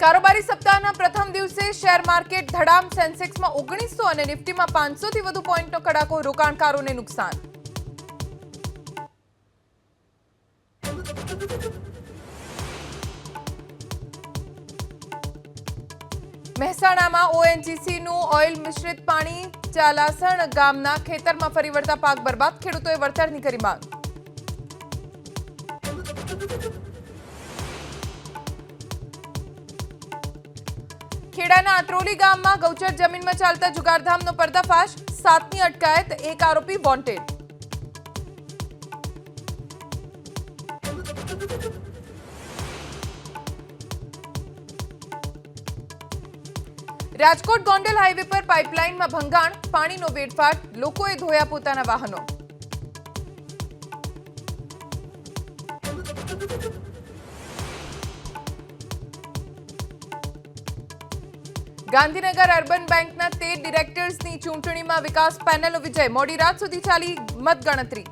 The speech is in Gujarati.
કારોબારી સપ્તાહના પ્રથમ દિવસે શેર માર્કેટ ધડામ સેન્સેક્સમાં 1900 અને નિફ્ટીમાં 500 થી વધુ પોઈન્ટનો કડાકો, રોકાણકારોને નુકસાન. મહેસાણામાં ઓએનજીસીનું ઓઇલ મિશ્રિત પાણી ચાલાસણ ગામના ખેતરમાં ફરી વળતા પાક બરબાદ, ખેડૂતોએ વળતરની કરી માંગ. ખેડાના આત્રોલી ગામમાં ગૌચર જમીનમાં ચાલતા જુગારધામનો પર્દાફાશ, 7ની અટકાયત, એક આરોપી વોન્ટેડ. રાજકોટ ગોંડલ હાઈવે પર પાઇપલાઇનમાં ભંગાણ, પાણીનો વેડફાટ, લોકોએ ધોયા પોતાના વાહનો. ગાંધીનગર અર્બન બેંકના 13 ડિરેક્ટર્સની ચૂંટણીમાં વિકાસ પેનલનો વિજય, મોડી રાત સુધી ચાલી મતગણતરી.